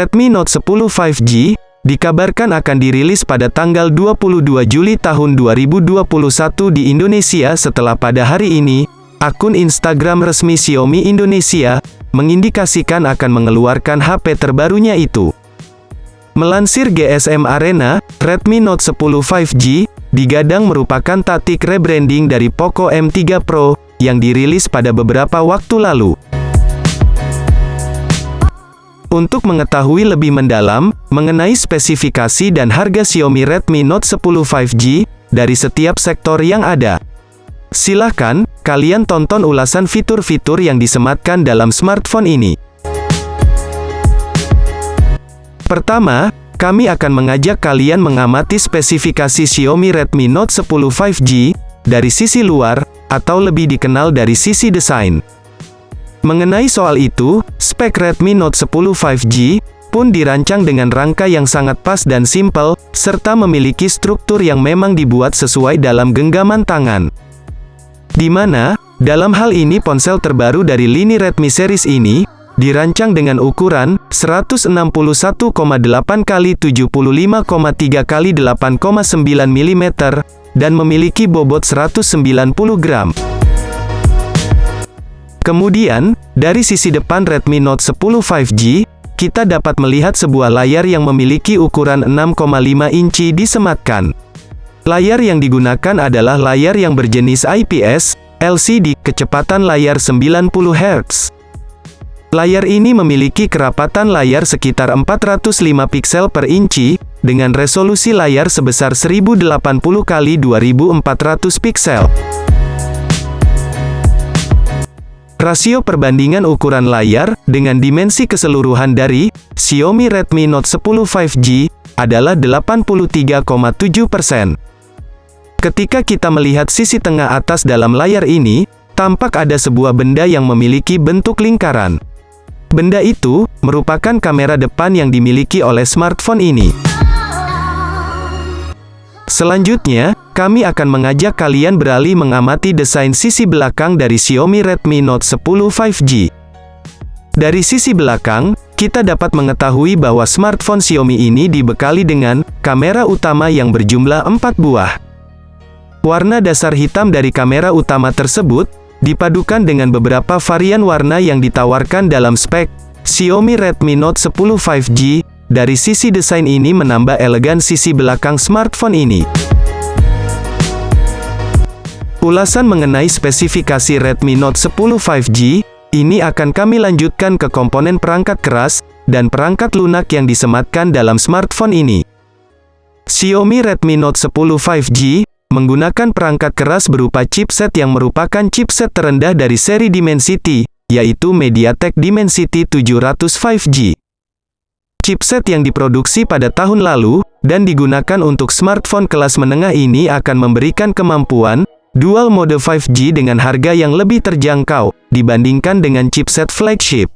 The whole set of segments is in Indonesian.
Redmi Note 10 5G dikabarkan akan dirilis pada tanggal 22 Juli tahun 2021 di Indonesia setelah pada hari ini, akun Instagram resmi Xiaomi Indonesia mengindikasikan akan mengeluarkan HP terbarunya itu. Melansir GSM Arena, Redmi Note 10 5G digadang merupakan taktik rebranding dari Poco M3 Pro yang dirilis pada beberapa waktu lalu. Untuk mengetahui lebih mendalam mengenai spesifikasi dan harga Xiaomi Redmi Note 10 5G dari setiap sektor yang ada, silahkan kalian tonton ulasan fitur-fitur yang disematkan dalam smartphone ini. Pertama, kami akan mengajak kalian mengamati spesifikasi Xiaomi Redmi Note 10 5G dari sisi luar, atau lebih dikenal dari sisi desain. Mengenai soal itu, spek Redmi Note 10 5G pun dirancang dengan rangka yang sangat pas dan simpel, serta memiliki struktur yang memang dibuat sesuai dalam genggaman tangan. Di mana, dalam hal ini ponsel terbaru dari lini Redmi series ini, dirancang dengan ukuran 161,8 x 75,3 x 8,9 mm, dan memiliki bobot 190 gram. Kemudian, dari sisi depan Redmi Note 10 5G, kita dapat melihat sebuah layar yang memiliki ukuran 6,5 inci disematkan. Layar yang digunakan adalah layar yang berjenis IPS, LCD, kecepatan layar 90 Hz. Layar ini memiliki kerapatan layar sekitar 405 piksel per inci, dengan resolusi layar sebesar 1080 x 2400 piksel. Rasio perbandingan ukuran layar dengan dimensi keseluruhan dari Xiaomi Redmi Note 10 5G adalah 83,7%. Ketika kita melihat sisi tengah atas dalam layar ini, tampak ada sebuah benda yang memiliki bentuk lingkaran. Benda itu merupakan kamera depan yang dimiliki oleh smartphone ini. Selanjutnya, kami akan mengajak kalian beralih mengamati desain sisi belakang dari Xiaomi Redmi Note 10 5G. Dari sisi belakang, kita dapat mengetahui bahwa smartphone Xiaomi ini dibekali dengan kamera utama yang berjumlah 4 buah. Warna dasar hitam dari kamera utama tersebut dipadukan dengan beberapa varian warna yang ditawarkan dalam spek Xiaomi Redmi Note 10 5G. Dari sisi desain ini menambah elegan sisi belakang smartphone ini. Ulasan mengenai spesifikasi Redmi Note 10 5G ini akan kami lanjutkan ke komponen perangkat keras dan perangkat lunak yang disematkan dalam smartphone ini. Xiaomi Redmi Note 10 5G menggunakan perangkat keras berupa chipset yang merupakan chipset terendah dari seri Dimensity, yaitu MediaTek Dimensity 700 5G. Chipset yang diproduksi pada tahun lalu, dan digunakan untuk smartphone kelas menengah ini akan memberikan kemampuan dual mode 5G dengan harga yang lebih terjangkau, dibandingkan dengan chipset flagship.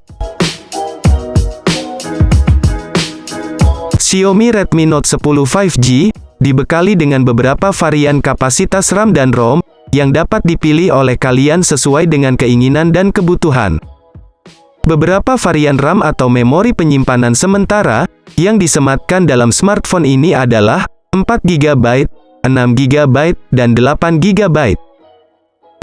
Xiaomi Redmi Note 10 5G dibekali dengan beberapa varian kapasitas RAM dan ROM, yang dapat dipilih oleh kalian sesuai dengan keinginan dan kebutuhan. Beberapa varian RAM atau memori penyimpanan sementara yang disematkan dalam smartphone ini adalah 4GB, 6GB, dan 8GB.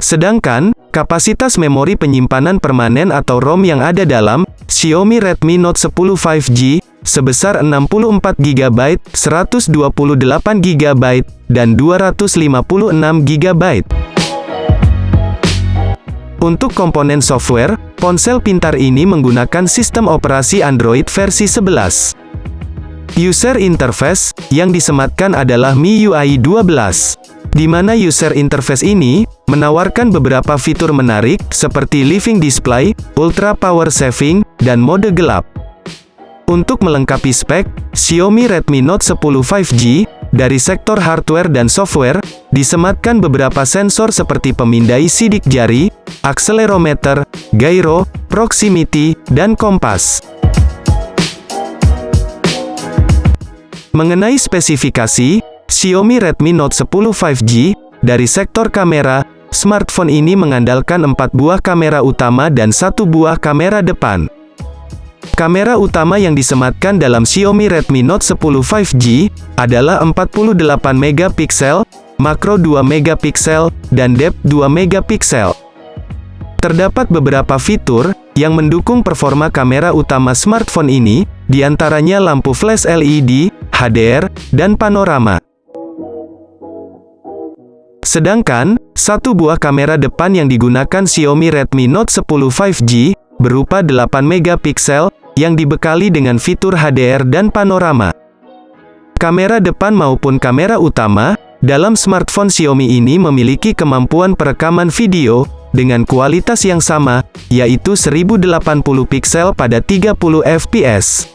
Sedangkan, kapasitas memori penyimpanan permanen atau ROM yang ada dalam Xiaomi Redmi Note 10 5G sebesar 64GB, 128GB, dan 256GB. Untuk komponen software, ponsel pintar ini menggunakan sistem operasi Android versi 11. User interface yang disematkan adalah MIUI 12, di mana user interface ini menawarkan beberapa fitur menarik seperti Living Display, Ultra Power Saving, dan mode gelap. Untuk melengkapi spek, Xiaomi Redmi Note 10 5G dari sektor hardware dan software disematkan beberapa sensor seperti pemindai sidik jari, akselerometer, gyro, proximity, dan kompas. Mengenai spesifikasi, Xiaomi Redmi Note 10 5G dari sektor kamera, smartphone ini mengandalkan 4 buah kamera utama dan 1 buah kamera depan. Kamera utama yang disematkan dalam Xiaomi Redmi Note 10 5G adalah 48 megapiksel, makro 2 megapiksel, dan depth 2 megapiksel. Terdapat beberapa fitur yang mendukung performa kamera utama smartphone ini, diantaranya lampu flash LED, HDR, dan panorama. Sedangkan, satu buah kamera depan yang digunakan Xiaomi Redmi Note 10 5G, berupa 8 megapiksel, yang dibekali dengan fitur HDR dan panorama. Kamera depan maupun kamera utama, dalam smartphone Xiaomi ini memiliki kemampuan perekaman video, dengan kualitas yang sama, yaitu 1080 piksel pada 30 fps.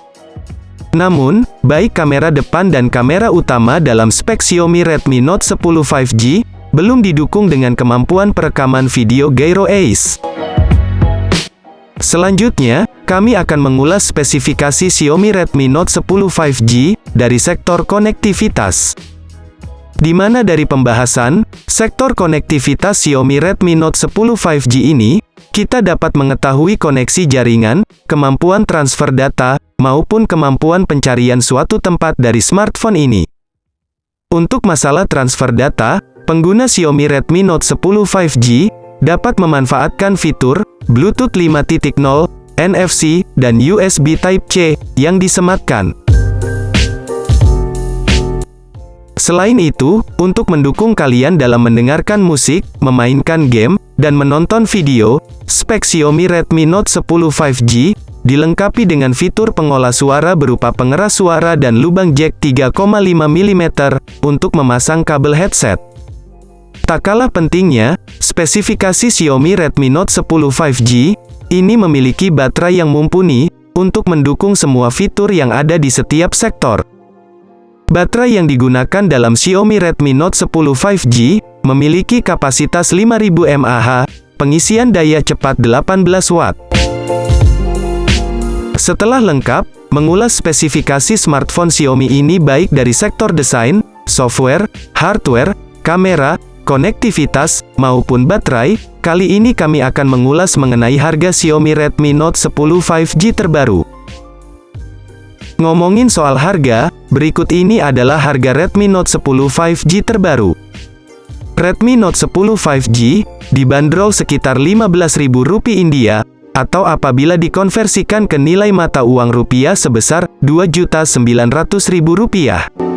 Namun, baik kamera depan dan kamera utama dalam spek Xiaomi Redmi Note 10 5G, belum didukung dengan kemampuan perekaman video Gyro Ace. Selanjutnya, kami akan mengulas spesifikasi Xiaomi Redmi Note 10 5G, dari sektor konektivitas. Di mana dari pembahasan, sektor konektivitas Xiaomi Redmi Note 10 5G ini, kita dapat mengetahui koneksi jaringan, kemampuan transfer data, maupun kemampuan pencarian suatu tempat dari smartphone ini. Untuk masalah transfer data, pengguna Xiaomi Redmi Note 10 5G, dapat memanfaatkan fitur Bluetooth 5.0, NFC, dan USB Type-C yang disematkan. Selain itu, untuk mendukung kalian dalam mendengarkan musik, memainkan game, dan menonton video, spek Xiaomi Redmi Note 10 5G dilengkapi dengan fitur pengolah suara berupa pengeras suara dan lubang jack 3,5 mm untuk memasang kabel headset. Tak kalah pentingnya, spesifikasi Xiaomi Redmi Note 10 5G ini memiliki baterai yang mumpuni untuk mendukung semua fitur yang ada di setiap sektor. Baterai yang digunakan dalam Xiaomi Redmi Note 10 5G memiliki kapasitas 5000 mAh, pengisian daya cepat 18 Watt. Setelah lengkap, mengulas spesifikasi smartphone Xiaomi ini baik dari sektor desain, software, hardware, kamera, konektivitas, maupun baterai, kali ini kami akan mengulas mengenai harga Xiaomi Redmi Note 10 5G terbaru. Ngomongin soal harga, berikut ini adalah harga Redmi Note 10 5G terbaru. Redmi Note 10 5G dibanderol sekitar Rp15.000 India, atau apabila dikonversikan ke nilai mata uang rupiah sebesar Rp2.900.000.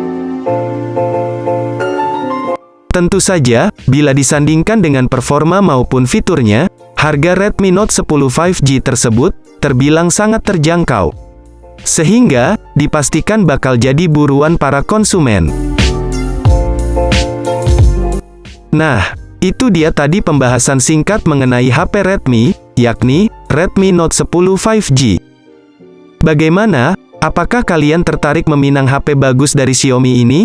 Tentu saja, bila disandingkan dengan performa maupun fiturnya, harga Redmi Note 10 5G tersebut terbilang sangat terjangkau. Sehingga, dipastikan bakal jadi buruan para konsumen. Nah, itu dia tadi pembahasan singkat mengenai HP Redmi, yakni Redmi Note 10 5G. Bagaimana? Apakah kalian tertarik meminang HP bagus dari Xiaomi ini?